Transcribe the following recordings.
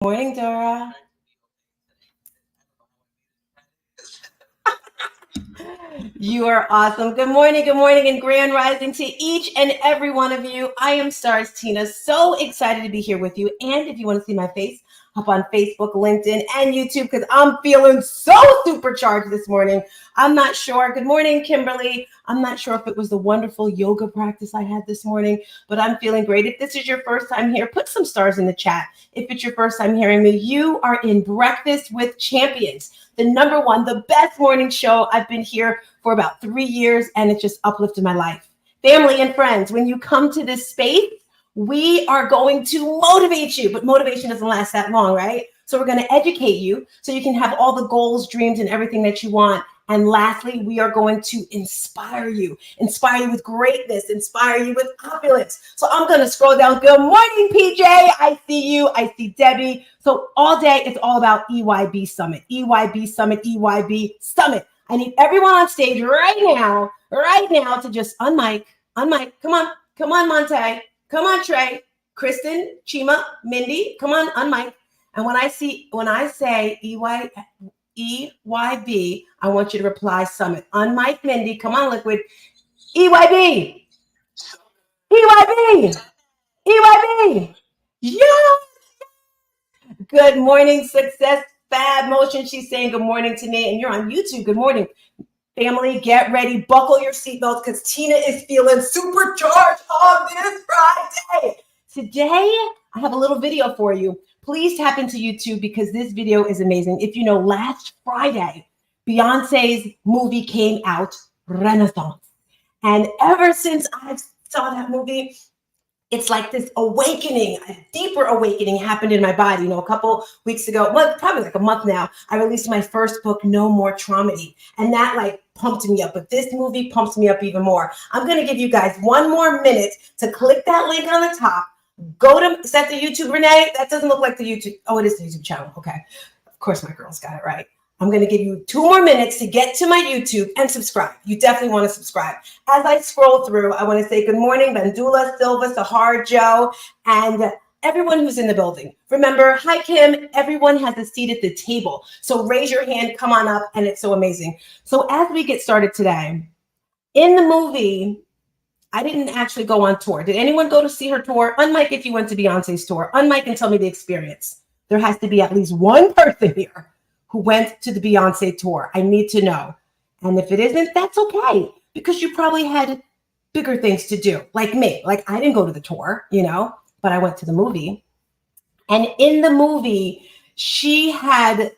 Morning, Dora. You are awesome. Good morning, and grand rising to each and every one of you. I am Stars Tina. So excited to be here with you. And if you want to see my face, hop on Facebook, LinkedIn, and YouTube because I'm feeling so supercharged this morning. I'm not sure. Good morning, Kimberly. I'm not sure if it was the wonderful yoga practice I had this morning, but I'm feeling great. If this is your first time here, put some stars in the chat. If it's your first time hearing me, you are in Breakfast with Champions, the number one, the best morning show. I've been here for about 3 years, and it just uplifted my life. Family and friends, when you come to this space, we are going to motivate you, but motivation doesn't last that long, right? So we're going to educate you so you can have all the goals, dreams, and everything that you want. And lastly, we are going to inspire you with greatness, inspire you with opulence. So I'm going to scroll down. Good morning, PJ. I see you. I see Debbie. So all day, it's all about EYB Summit, EYB Summit, EYB Summit. I need everyone on stage right now to just unmic. Come on, Monte. Come on, Trey, Kristen, Chima, Mindy. Come on, unmic. And when I say EYB, I want you to reply Summit. Unmic, Mindy. Come on, Liquid. EYB. EYB. EYB. Yeah. Good morning, Success Fab Motion. She's saying good morning to me, and you're on YouTube. Good morning. Family, get ready, buckle your seatbelts because Tina is feeling supercharged on this Friday. Today, I have a little video for you. Please tap into YouTube because this video is amazing. If you know, last Friday, Beyonce's movie came out, Renaissance. And ever since I saw that movie, it's like this awakening, a deeper awakening happened in my body. You know, a couple weeks ago, well, probably like a month now, I released my first book, No More Traumedy. And that like pumped me up. But this movie pumps me up even more. I'm going to give you guys 1 more minute to click that link on the top. Go to, is that the YouTube, Renee? That doesn't look like the YouTube. Oh, it is the YouTube channel. Okay. Of course, my girls got it right. I'm going to give you 2 more minutes to get to my YouTube and subscribe. You definitely want to subscribe. As I scroll through, I want to say good morning, Bandula, Silva, Sahar, Joe, and everyone who's in the building. Remember, hi, Kim. Everyone has a seat at the table. So raise your hand, come on up, and it's so amazing. So as we get started today, in the movie, I didn't actually go on tour. Did anyone go to see her tour? Unmic if you went to Beyonce's tour. Unmic and tell me the experience. There has to be at least one person here who went to the Beyonce tour. I need to know. And if it isn't, that's okay, because you probably had bigger things to do, like me. Like I didn't go to the tour, you know, but I went to the movie. And in the movie, she had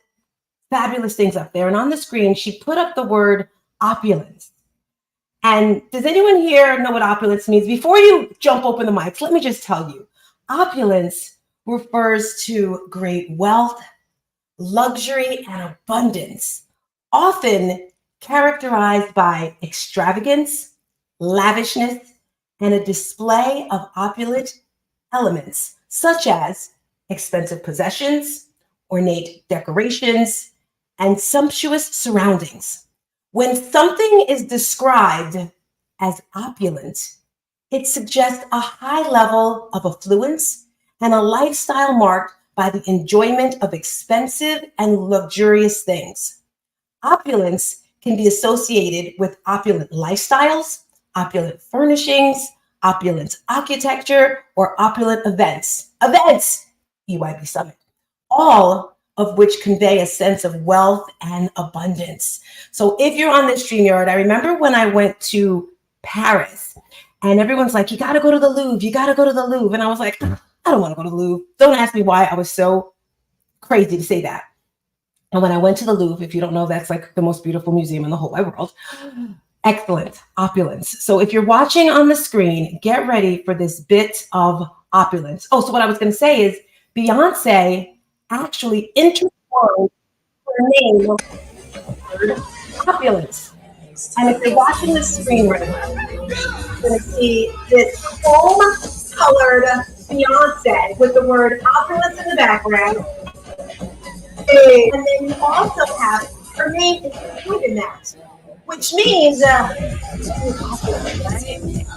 fabulous things up there. And on the screen, she put up the word opulence. And does anyone here know what opulence means? Before you jump open the mics, let me just tell you, opulence refers to great wealth, luxury, and abundance, often characterized by extravagance, lavishness, and a display of opulent elements, such as expensive possessions, ornate decorations, and sumptuous surroundings. When something is described as opulent, it suggests a high level of affluence and a lifestyle marked by the enjoyment of expensive and luxurious things. Opulence can be associated with opulent lifestyles, opulent furnishings, opulent architecture, or opulent events. EYB Summit. All of which convey a sense of wealth and abundance. So if you're on this StreamYard, I remember when I went to Paris and everyone's like, you got to go to the Louvre, you got to go to the Louvre. And I was like, I don't want to go to the Louvre. Don't ask me why I was so crazy to say that. And when I went to the Louvre, if you don't know, that's like the most beautiful museum in the whole wide world. Excellent opulence. So if you're watching on the screen, get ready for this bit of opulence. Oh, so what I was going to say is Beyonce actually intertwined her name with opulence. And if you're watching the screen right now, you're going to see this colored Beyonce with the word opulence in the background. And then you also have her name is included in that, which means, right?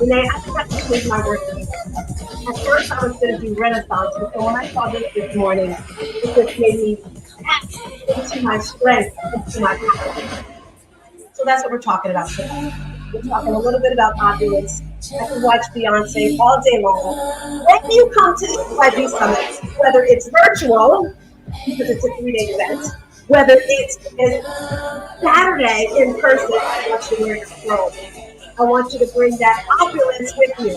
Renee, I forgot to change my word. At first, I was going to do Renaissance, but then when I saw this morning, it just made me tap into my strength, into my power. So that's what we're talking about today. We're talking a little bit about opulence. I can watch Beyonce all day long. When you come to the EYB Summit, whether it's virtual, because it's a 3-day event, whether it's Saturday in person, I want you to wear your clothes. I want you to bring that opulence with you.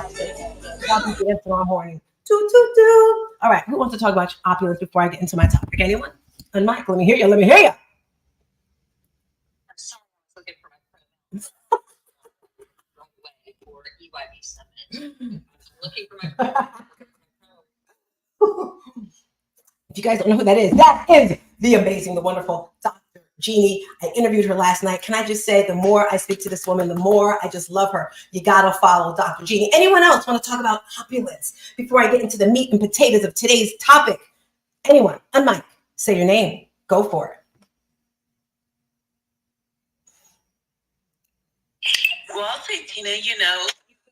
Okay, I'll be dancing all morning. Toot, toot, toot. All right, who wants to talk about opulence before I get into my topic? Anyone? And Mike, let me hear you. Let me hear you. Someone's looking for my pronouns right away for EYB Summit. Looking for my pronouns. If you guys don't know who that is the amazing, the wonderful Dr. Jeannie. I interviewed her last night. Can I just say, the more I speak to this woman, the more I just love her. You gotta follow Dr. Jeannie. Anyone else want to talk about opulence before I get into the meat and potatoes of today's topic? Anyone? Unmic, say your name. Go for it. Well, I'll say, Tina, you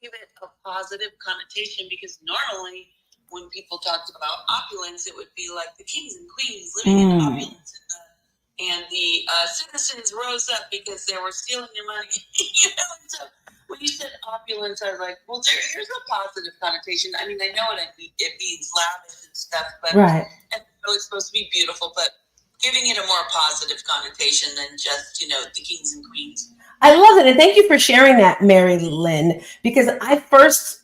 give it a positive connotation, because normally when people talked about opulence, it would be like the kings and queens living in opulence. And the citizens rose up because they were stealing your money. So when you said opulence, I was like, well, here's a positive connotation. I mean, I know it means lavish and stuff, but right. And I know it's supposed to be beautiful, but giving it a more positive connotation than just, the kings and queens. I love it. And thank you for sharing that, Mary Lynn, because I first,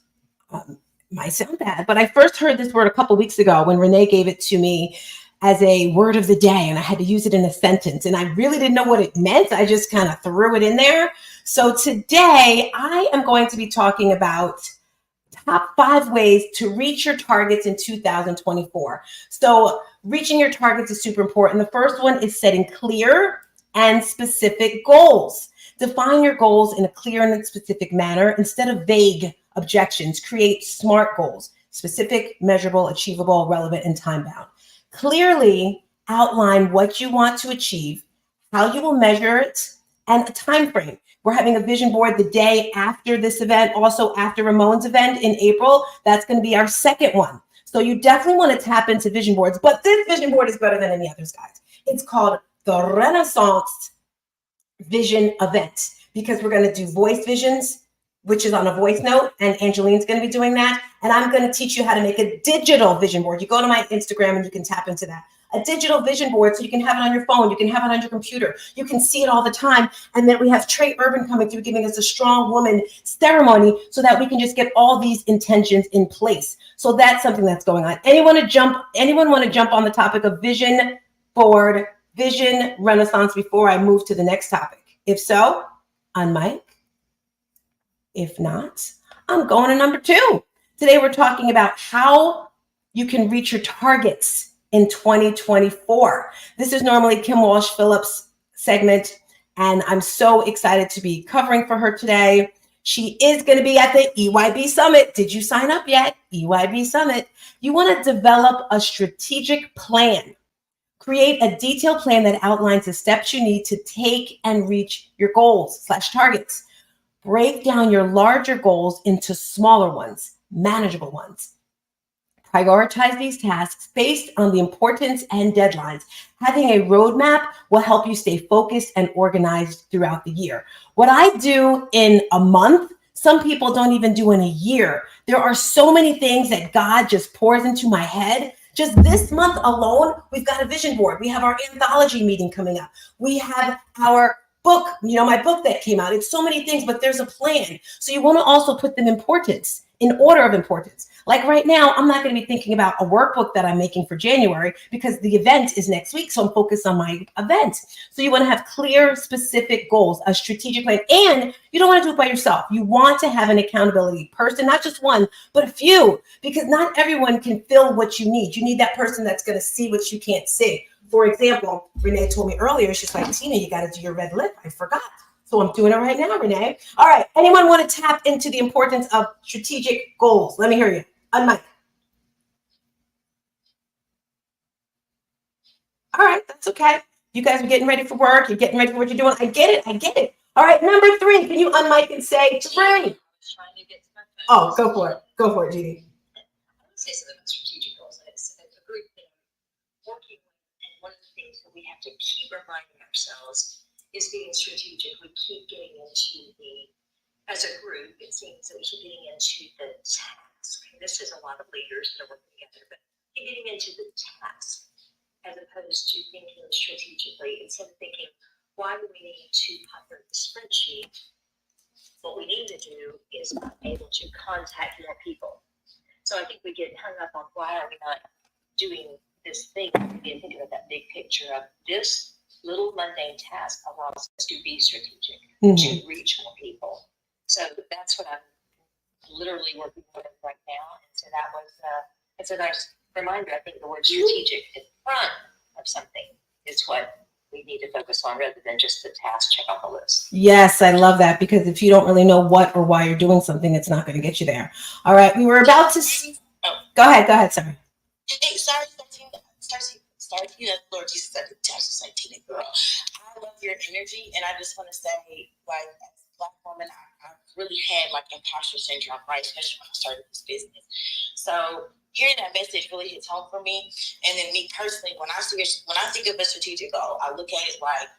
might sound bad, but I first heard this word a couple weeks ago when Renee gave it to me as a word of the day, and I had to use it in a sentence, and I really didn't know what it meant. I just kind of threw it in there. So today I am going to be talking about top 5 ways to reach your targets in 2024. So reaching your targets is super important. The first one is setting clear and specific goals. Define your goals in a clear and specific manner instead of vague objections. Create SMART goals: specific, measurable, achievable, relevant, and time-bound. Clearly outline what you want to achieve, how you will measure it, and a time frame. We're having a vision board the day after this event, also after Ramon's event in April. That's going to be our second one. So you definitely want to tap into vision boards, but this vision board is better than any others, guys. It's called the Renaissance Vision Event, because we're going to do voice visions, which is on a voice note, and Angeline's going to be doing that. And I'm going to teach you how to make a digital vision board. You go to my Instagram and you can tap into that. A digital vision board, so you can have it on your phone, you can have it on your computer, you can see it all the time. And then we have Trey Urban coming through, giving us a strong woman ceremony so that we can just get all these intentions in place. So that's something that's going on. Anyone want to jump on the topic of vision board, vision renaissance before I move to the next topic? If so, on mic. If not, I'm going to number 2. Today we're talking about how you can reach your targets in 2024. This is normally Kim Walsh-Phillips' segment, and I'm so excited to be covering for her today. She is going to be at the EYB Summit. Did you sign up yet? EYB Summit. You want to develop a strategic plan. Create a detailed plan that outlines the steps you need to take and reach your goals/targets. Break down your larger goals into smaller ones, manageable ones. Prioritize these tasks based on the importance and deadlines. Having a roadmap will help you stay focused and organized throughout the year. What I do in a month, some people don't even do in a year. There are so many things that God just pours into my head. Just this month alone, we've got a vision board. We have our anthology meeting coming up. We have our book, my book that came out. It's so many things, but there's a plan. So you want to also put them in order of importance. Like right now, I'm not going to be thinking about a workbook that I'm making for January because the event is next week. So I'm focused on my event. So you want to have clear, specific goals, a strategic plan, and you don't want to do it by yourself. You want to have an accountability person, not just one, but a few, because not everyone can fill what you need. You need that person that's going to see what you can't see. For example, Renee told me earlier, she's like, Tina, you got to do your red lip. I forgot. So I'm doing it right now, Renee. All right. Anyone want to tap into the importance of strategic goals? Let me hear you. Unmic. All right. That's okay. You guys are getting ready for work. You're getting ready for what you're doing. I get it. All right. Number 3. Can you unmic and say 3? Trying to get to my Oh, go for it, Jeannie. I would say something about strategic goals. And it's a group that I'm working with, and one of the things that we have to keep reminding ourselves is being strategic. We keep getting into as a group, it seems that we keep getting into the task. And this is a lot of leaders that are working together, but keep getting into the task as opposed to thinking strategically. Instead of thinking, why do we need to populate the spreadsheet? What we need to do is be able to contact more people. So I think we get hung up on why are we not doing this thing and thinking of that big picture of this little mundane task allows us to be strategic, to reach more people. So that's what I'm literally working with right now. And so that was it's a nice reminder. I think the word strategic in front of something is what we need to focus on rather than just the task check off the list. Yes, I love that, because if you don't really know what or why you're doing something, it's not going to get you there. All right, we were about to. Go ahead, sorry. Hey, sorry, Lord Jesus, I could touch this like Tina, girl. I love your energy, and I just want to say, like, as a Black woman, I've really had like imposter syndrome, right? Especially when I started this business. So hearing that message really hits home for me. And then me personally, when I think of a strategic goal, I look at it like,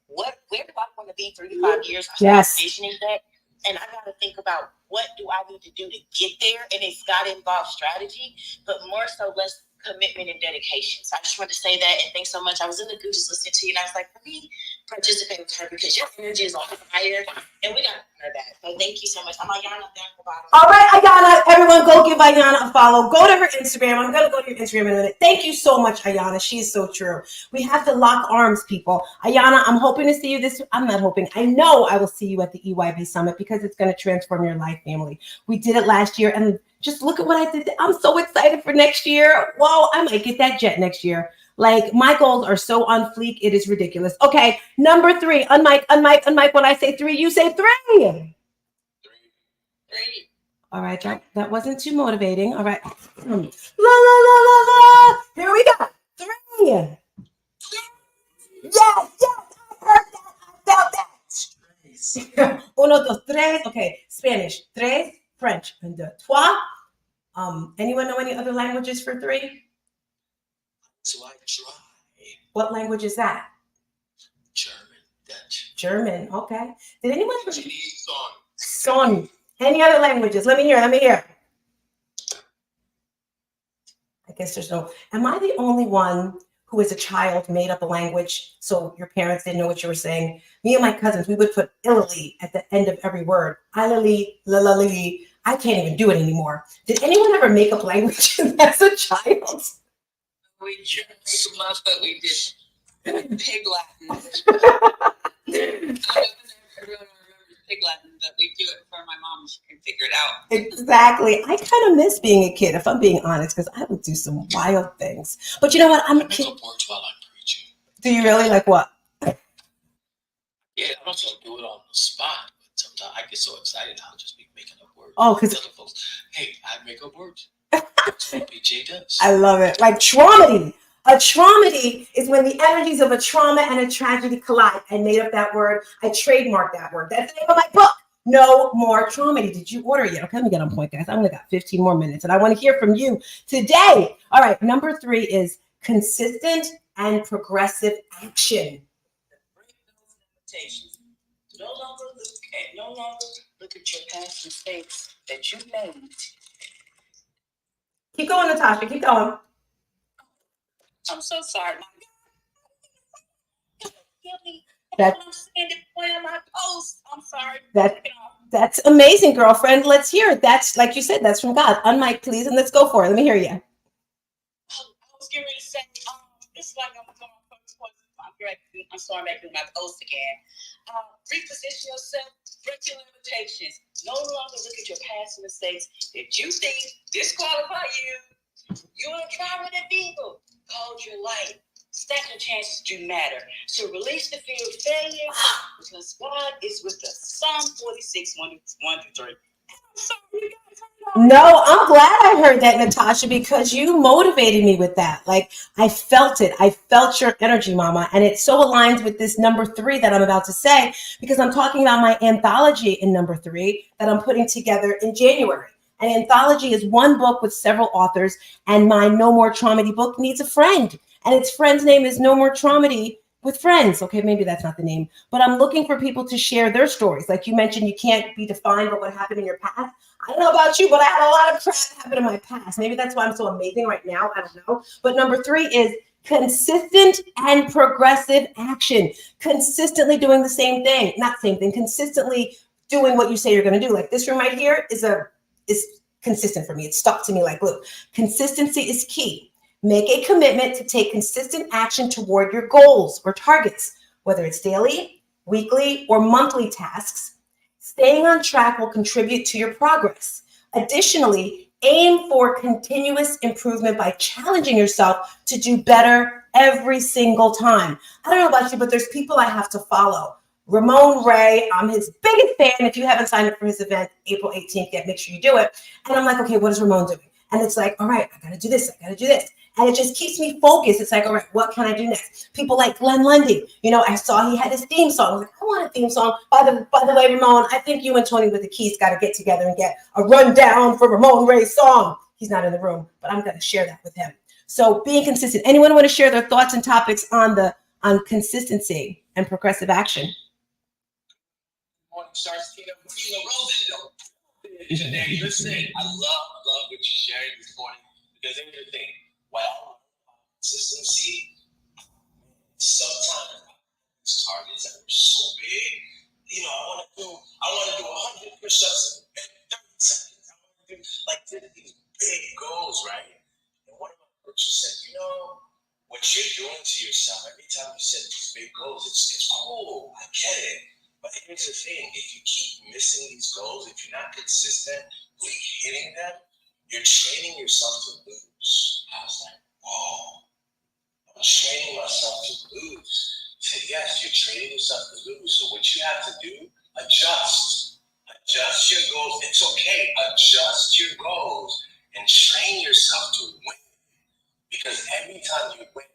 where do I want to be 3 to 5 years? Yes. Visioning that, and I got to think about what do I need to do to get there, and it's got to involve strategy, but more so less commitment and dedication. So I just wanted to say that, and thanks so much. I was in the group just listening to you, and I was like, let me participate with her because your energy is on fire, and we got to honor that. So thank you so much. I'm Ayana down the bottom. All right, Ayana, everyone go give Ayana a follow. Go to her Instagram. I'm going to go to your Instagram in a minute. Thank you so much, Ayana. She is so true. We have to lock arms, people. Ayana, I'm hoping to see you I'm not hoping. I know I will see you at the EYB Summit because it's going to transform your life, family. We did it last year, and just look at what I did. I'm so excited for next year. Whoa, I might get that jet next year. Like, my goals are so on fleek. It is ridiculous. Okay, number 3. Unmic. When I say 3, you say 3. 3. All right, that wasn't too motivating. All right. La. Here we go. 3. Yes, I heard that. I felt that. 1, 2, 3. Okay, Spanish. 3. French. And 2. Anyone know any other languages for 3? So I try. What language is that? German, Dutch. German. Okay. Did anyone? Chinese song. Son. Any other languages? Let me hear. I guess there's no. Am I the only one who, as a child, made up a language so your parents didn't know what you were saying? Me and my cousins, we would put illy at the end of every word. Illy, lalali. I can't even do it anymore. Did anyone ever make up languages as a child? We did make them up, but we did Pig Latin. Everyone remembers Pig Latin, but we do it for my mom. She can figure it out. Exactly. I kind of miss being a kid, if I'm being honest, because I would do some wild things. But you know what? I'm a kid. I make up words while I'm preaching. Do you really? Like what? Yeah, I don't just do it on the spot, but sometimes I get so excited I'll just be making up words. Oh, because tell folks, hey, I make up words. That's what BJ does. I love it. Like traumedy. A traumedy is when the energies of a trauma and a tragedy collide. I made up that word. I trademarked that word. That's the name of my book. No more traumedy. Did you order it yet? Okay, let me get on point, guys. I only got 15 more minutes, and I want to hear from you today. All right, number 3 is consistent and progressive action. Break those limitations. No longer look at your past mistakes that you made. Keep going, Natasha. Keep going. I'm so sorry. That- I'm saying it on my post. I'm sorry. That's amazing, girlfriend. Let's hear it. That's, like you said, that's from God. Unmic, please, and let's go for it. Let me hear you. I was getting ready to say, it's like I'm going I'm sorry, I'm making my post again. Reposition yourself, break your limitations. No longer look at your past mistakes that you think disqualify you. You are trying to people. Called your light. Second chances do matter. So release the fear of failure because God is with us. Psalm 46, 1-3. No, I'm glad I heard that, Natasha, because you motivated me with that. Like, I felt it. I felt your energy, Mama. And it so aligns with this number 3 that I'm about to say, because I'm talking about my anthology in number 3 that I'm putting together in January. An anthology is one book with several authors, and my No More Traumedy book needs a friend. And its friend's name is No More Traumedy with Friends. Okay, maybe that's not the name, but I'm looking for people to share their stories. Like you mentioned, you can't be defined by what happened in your past. I don't know about you, but I had a lot of crap happen in my past. Maybe that's why I'm so amazing right now. I don't know. But number 3 is consistent and progressive action. Consistently doing the same thing, not same thing, consistently doing what you say you're going to do. Like this room right here is consistent for me. It's stuck to me like glue. Consistency is key. Make a commitment to take consistent action toward your goals or targets, whether it's daily, weekly, or monthly tasks. Staying on track will contribute to your progress. Additionally, aim for continuous improvement by challenging yourself to do better every single time. I don't know about you, but there's people I have to follow. Ramon Ray, I'm his biggest fan. If you haven't signed up for his event, April 18th, make sure you do it. And I'm like, okay, what is Ramon doing? And it's like, all right, I gotta do this, I gotta do this. And it just keeps me focused. It's like, all right, what can I do next? People like Glenn Lundy, I saw he had his theme song. I was like, I want a theme song. By the way, Ramon, I think you and Tony with the Keys got to get together and get a rundown for Ramon Ray's song. He's not in the room, but I'm going to share that with him. So being consistent. Anyone want to share their thoughts and topics on consistency and progressive action? Morning stars, Tina Rosen. Listen, I love what you're sharing this morning because here's the thing. Well, consistency, sometimes targets that are so big. I want to do 100 push-ups in 30 seconds. I want to do like these big goals, right? And one of my coaches said, what you're doing to yourself every time you set these big goals, it's cool. I get it. But here's the thing, if you keep missing these goals, if you're not consistent with hitting them, you're training yourself to lose. I was like, whoa, I'm training myself to lose. So yes, you're training yourself to lose. So what you have to do, adjust your goals. It's okay, adjust your goals and train yourself to win. Because every time you win,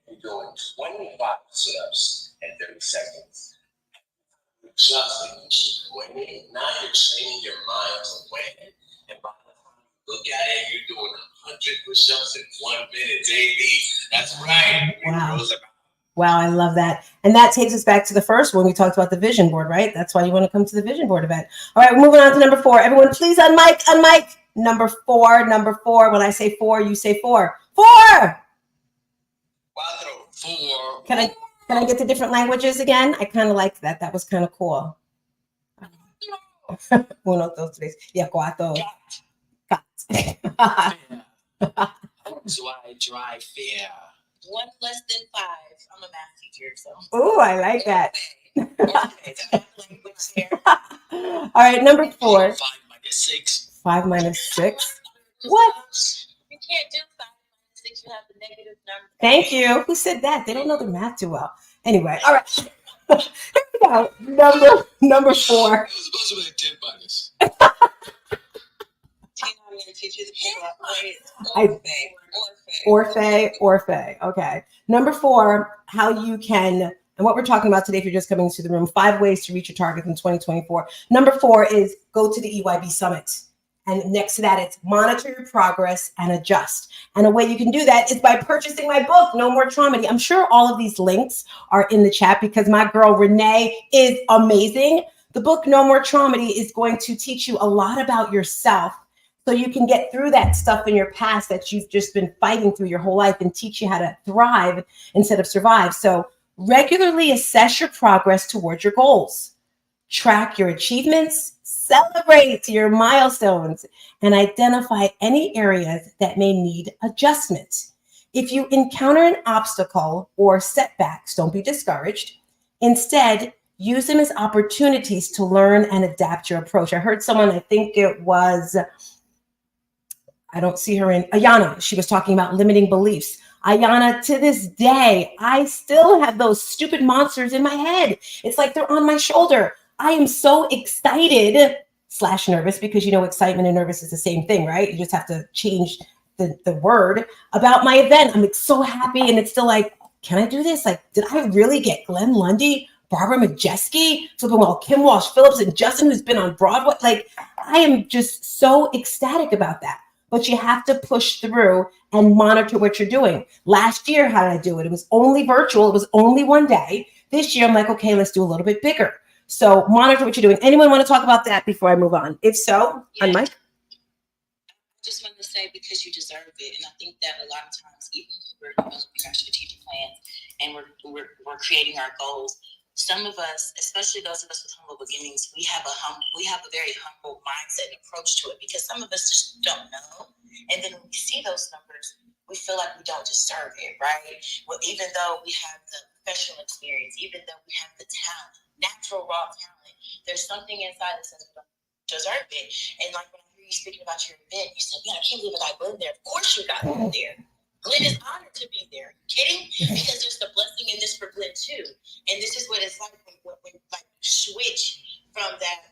you're doing 25 sit-ups in 30 seconds. Just and you keep winning. Now you're training your mind to win. And by the time you look at it, you're doing 100 push-ups in 1 minute, baby. That's right. Wow, I love that. And that takes us back to the first one. We talked about the vision board, right? That's why you want to come to the vision board event. All right, we're moving on to number 4. Everyone, please unmic. Number 4. When I say 4, you say 4. 4! Four. Can I get the different languages again? I kind of liked that. That was kind of cool. Uno, dos, tres. Yeah, cuatro. So I drive fair. 1 less than 5. I'm a math teacher, so. Oh, I like that. Okay. All right, number 4. 5 minus 6. 5 minus 6. What? You can't do 5 minus 6. You have the negative number. Thank you. Who said that? They don't know their math too well. Anyway, all right. Here we go. Number 4. It was supposed to be like 10 minus. I'm going to teach you the Orphe. Okay. Number 4, how you can, and what we're talking about today, if you're just coming into the room, 5 ways to reach your targets in 2024. Number 4 is go to the EYB Summit. And next to that, it's monitor your progress and adjust. And a way you can do that is by purchasing my book, No More Traumedy. I'm sure all of these links are in the chat because my girl Renee is amazing. The book, No More Traumedy, is going to teach you a lot about yourself so you can get through that stuff in your past that you've just been fighting through your whole life and teach you how to thrive instead of survive. So regularly assess your progress towards your goals. Track your achievements, celebrate your milestones, and identify any areas that may need adjustment. If you encounter an obstacle or setbacks, don't be discouraged. Instead, use them as opportunities to learn and adapt your approach. I heard someone, I think it was, I don't see her in, Ayana, she was talking about limiting beliefs. Ayana, to this day, I still have those stupid monsters in my head. It's like they're on my shoulder. I am so excited / nervous because excitement and nervous is the same thing, right? You just have to change the word about my event. I'm so happy and it's still like, can I do this? Like, did I really get Glenn Lundy Barbara Majeski, flipping well, Kim Walsh Phillips, and Justin, who's been on Broadway. Like, I am just so ecstatic about that. But you have to push through and monitor what you're doing. Last year, how did I do it? It was only virtual. It was only one day. This year, I'm like, okay, let's do a little bit bigger. So monitor what you're doing. Anyone want to talk about that before I move on? If so, on Mike. Just wanted to say, because you deserve it, and I think that a lot of times, even when we're developing our strategic plans and we're creating our goals, some of us, especially those of us with humble beginnings, we have a very humble mindset and approach to it, because some of us just don't know, and then when we see those numbers, we feel like we don't deserve it, right? Well, even though we have the professional experience, even though we have the talent, natural raw talent, there's something inside that says we don't deserve it. And like when I hear you speaking about your event, you said, "Man, I can't believe I got Glenn there." Of course you got Glenn there. Glenn is honored to be there. Are you kidding? Because there's the blessing in this for Glenn too. And this is what it's like when like switch from that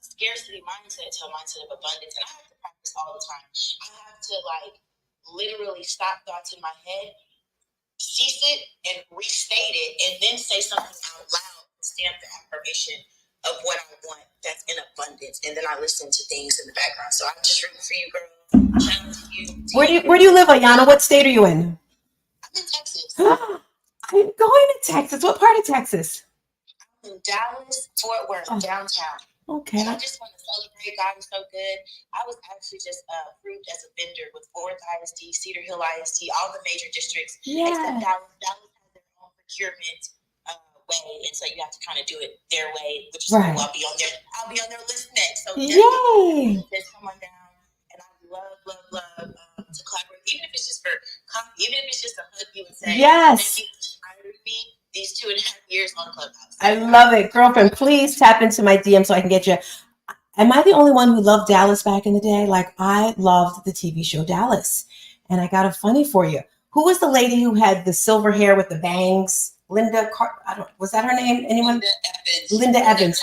scarcity mindset to a mindset of abundance. And I have to practice all the time. I have to like literally stop thoughts in my head, cease it, and restate it, and then say something out loud, stamp the affirmation of what I want that's in abundance. And then I listen to things in the background. So I'm just rooting for you, girl. Shout out to you. Where do you live, Ayana? What state are you in? I'm in Texas. I'm going to Texas. What part of Texas? I'm in Dallas, Fort Worth, downtown. Okay. And I just want to celebrate. God is so good. I was actually just approved as a vendor with Fort ISD, Cedar Hill ISD, all the major districts. Yeah. Except Dallas. Dallas has their own procurement way, and so you have to kind of do it their way, which is Right. cool. I'll be on their list next. So Yay! there's someone down, and I love to collaborate, even if it's just for coffee, even if it's just to hug you and say, Yes. "Thank you for inspiring me these 2.5 years on Clubhouse." I love it. Girlfriend, please tap into my DM so I can get you. Am I the only one who loved Dallas back in the day? Like, I loved the TV show Dallas. And I got a funny for you. Who was the lady who had the silver hair with the bangs? Was that her name? Anyone? Linda Evans.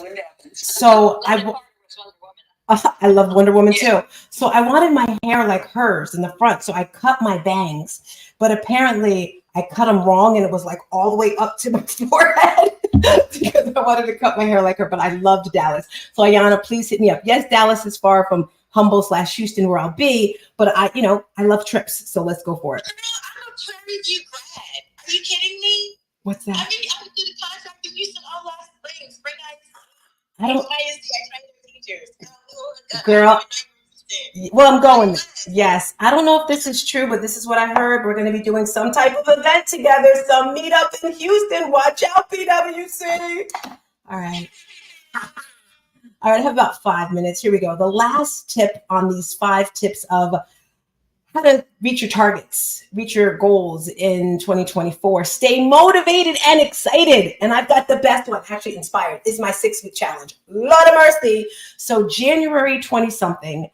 Linda Evans. So I love Wonder Woman too. So I wanted my hair like hers in the front. So I cut my bangs, but apparently I cut them wrong and it was like all the way up to my forehead because I wanted to cut my hair like her, but I loved Dallas. So Ayana, please hit me up. Yes, Dallas is far from Humble/Houston where I'll be, but I love trips. So let's go for it. Girl, I'm a Prairie View grad. Are you kidding me? What's that? I did a contract with Houston all last spring. I don't. I trained their teachers. Girl. Well, I'm going. Yes. I don't know if this is true, but this is what I heard. We're going to be doing some type of event together, some meetup in Houston. Watch out, PWC. All right. All right. I have about 5 minutes. Here we go. The last tip on these 5 tips of how to reach your targets, reach your goals in 2024. Stay motivated and excited. And I've got the best one, actually inspired. This is my 6-week challenge. Lord of mercy. So January 20-something,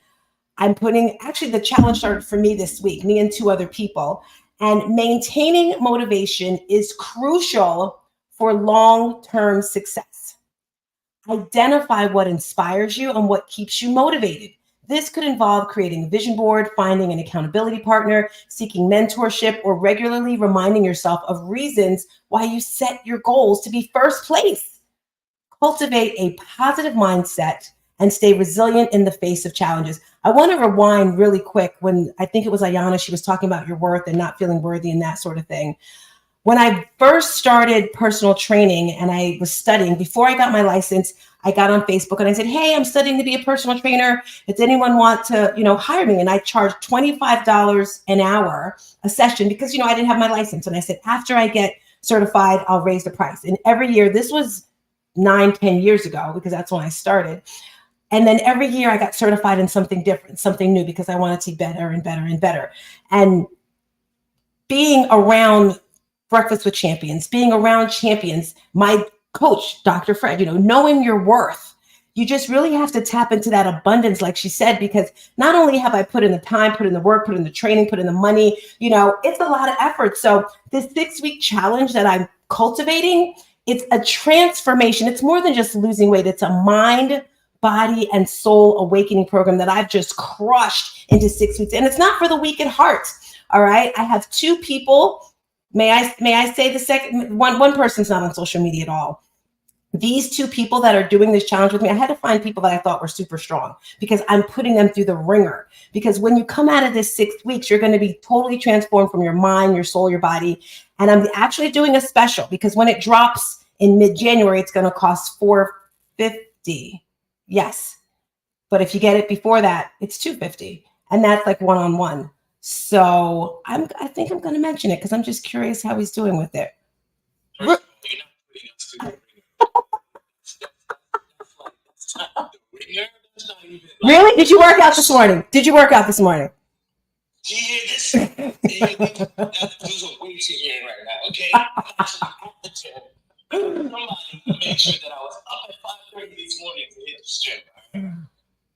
actually the challenge started for me this week, me and 2 other people. And maintaining motivation is crucial for long-term success. Identify what inspires you and what keeps you motivated. This could involve creating a vision board, finding an accountability partner, seeking mentorship, or regularly reminding yourself of reasons why you set your goals to be first place. Cultivate a positive mindset and stay resilient in the face of challenges. I want to rewind really quick when I think it was Ayana, she was talking about your worth and not feeling worthy and that sort of thing. When I first started personal training and I was studying, before I got my license, I got on Facebook and I said, "Hey, I'm studying to be a personal trainer. Does anyone want to, hire me?" And I charged $25 an hour a session because, I didn't have my license. And I said, after I get certified, I'll raise the price. And every year, this was 9-10 years ago, because that's when I started. And then every year I got certified in something different, something new, because I wanted to be better and better and better. And being around Breakfast with Champions, being around champions, my coach, Dr. Fred, knowing your worth, you just really have to tap into that abundance, like she said, because not only have I put in the time, put in the work, put in the training, put in the money, it's a lot of effort. So this 6-week challenge that I'm cultivating, it's a transformation. It's more than just losing weight. It's a mind, body, and soul awakening program that I've just crushed into 6 weeks. And it's not for the weak at heart. All right. I have 2 people May I say the second one person's not on social media at all. These two people that are doing this challenge with me, I had to find people that I thought were super strong because I'm putting them through the ringer. Because when you come out of this 6 weeks, you're going to be totally transformed from your mind, your soul, your body. And I'm actually doing a special because when it drops in mid-January, it's going to cost $450. Yes. But if you get it before that, it's $250. And that's like one-on-one. So I think I'm going to mention it because I'm just curious how he's doing with it. First of all, you're not putting us through the ringer. That's not the ringer. That's not even like, Really? Did you work out this morning? yeah, this is a weird here right now, okay? I'm actually at the gym. Somebody made sure that I was up at 5:30 this morning to hit the gym. Right?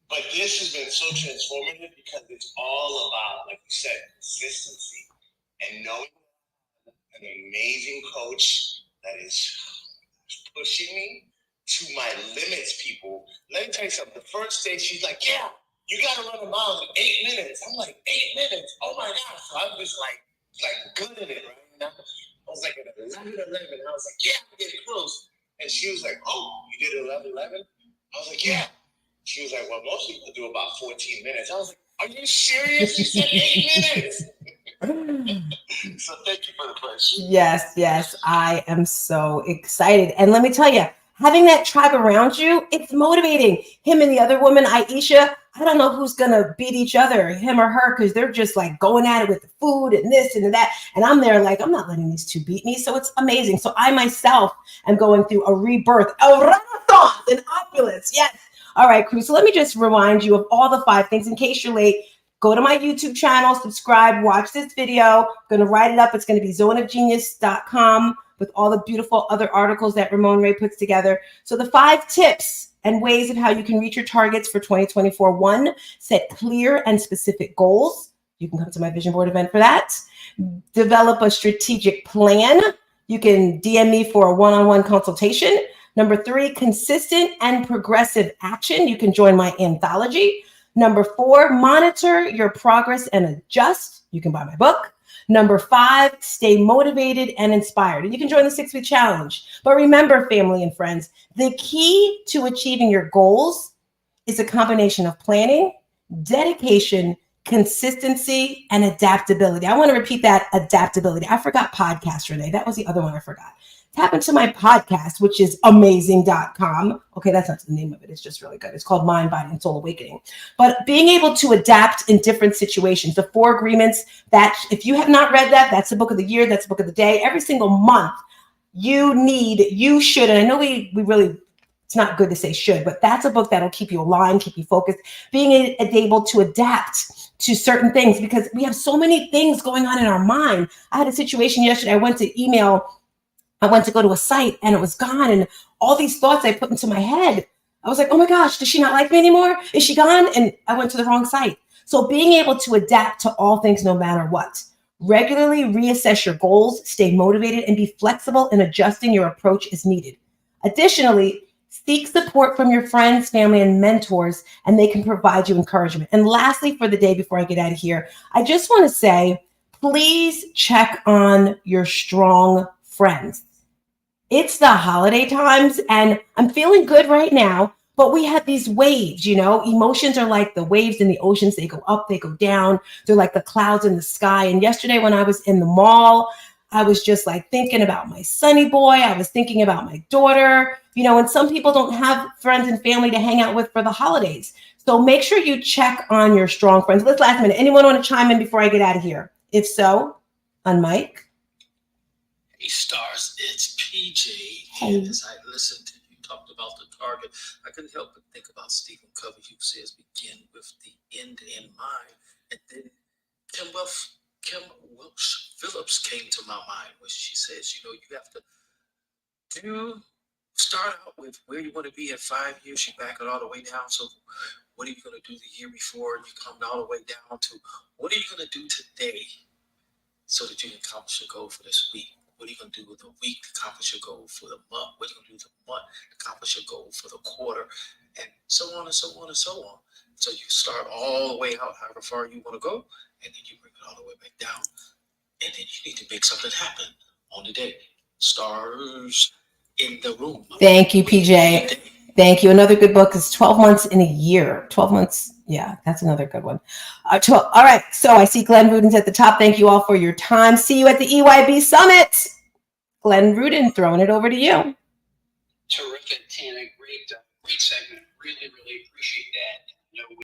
But this has been so transformative because it's all about, like you said, consistency and knowing an amazing coach that is pushing me to my limits, people. Let me tell you something. The first day, she's like, yeah, you got to run a mile in 8 minutes. I'm like, 8 minutes? Oh, my gosh. So I'm just like good at it, right? And I was like at 11:11. I was like, yeah, I'm getting close. And she was like, oh, you did 11:11? I was like, yeah. She was like, well, most people do about 14 minutes. I was like, are you serious? You said 8 minutes. So thank you for the question. Yes. I am so excited. And let me tell you, having that tribe around you, it's motivating. Him and the other woman, Aisha, I don't know who's going to beat each other, him or her, because they're just like going at it with the food and this and that. And I'm there like, I'm not letting these two beat me. So it's amazing. So I myself am going through a rebirth, a renaissance in opulence. Yes. All right, crew. So let me just remind you of all the 5 things in case you're late. Go to my YouTube channel, subscribe, watch this video. I'm going to write it up. It's going to be zoneofgenius.com with all the beautiful other articles that Ramon Ray puts together. So the 5 tips and ways of how you can reach your targets for 2024. 1, set clear and specific goals. You can come to my vision board event for that. Develop a strategic plan. You can DM me for a one-on-one consultation. Number 3, consistent and progressive action. You can join my anthology. Number 4, monitor your progress and adjust. You can buy my book. Number 5, stay motivated and inspired. And you can join the 6-week challenge. But remember, family and friends, the key to achieving your goals is a combination of planning, dedication, consistency, and adaptability. I want to repeat that, adaptability. I forgot podcast, Renee. That was the other one I forgot. Tap into my podcast, which is amazing.com. Okay, that's not the name of it. It's just really good. It's called Mind, Body, and Soul Awakening. But being able to adapt in different situations, the 4 agreements, that if you have not read that, that's the book of the year, that's the book of the day. Every single month, you should, and I know we really, it's not good to say should, but that's a book that'll keep you aligned, keep you focused, being able to adapt to certain things because we have so many things going on in our mind. I had a situation yesterday. I went to go to a site and it was gone. And all these thoughts I put into my head, I was like, oh my gosh, does she not like me anymore? Is she gone? And I went to the wrong site. So being able to adapt to all things, no matter what, regularly reassess your goals, stay motivated, and be flexible in adjusting your approach as needed. Additionally, seek support from your friends, family, and mentors, and they can provide you encouragement. And lastly, for the day before I get out of here, I just want to say, please check on your strong friends. It's the holiday times and I'm feeling good right now, but we have these waves, emotions are like the waves in the oceans. They go up, they go down. They're like the clouds in the sky. And yesterday when I was in the mall, I was just like thinking about my sonny boy. I was thinking about my daughter, and some people don't have friends and family to hang out with for the holidays. So make sure you check on your strong friends. Let's last minute. Anyone want to chime in before I get out of here? If so, unmic. Hey, stars, it's PJ. Hey. And as I listened to you talked about the target, I couldn't help but think about Stephen Covey, who says begin with the end in mind. And then Kim Welch Phillips came to my mind when she says, you have to start out with where you want to be in 5 years, you back it all the way down. So what are you going to do the year before? You come all the way down to what are you going to do today so that you can accomplish your goal for this week? What are you going to do with the week to accomplish your goal for the month? What are you going to do with the month to accomplish your goal for the quarter? And so on and so on and so on. So you start all the way out, however far you want to go, and then you bring it all the way back down and then you need to make something happen on the day. Stars in the room. Thank you, PJ. Thank you. Another good book is 12 Months in a Year. 12 Months. Yeah, that's another good one. All right. So I see Glenn Ruden's at the top. Thank you all for your time. See you at the EYB Summit. Glenn Ruden, throwing it over to you. Terrific, Tina. Great segment. Really, really appreciate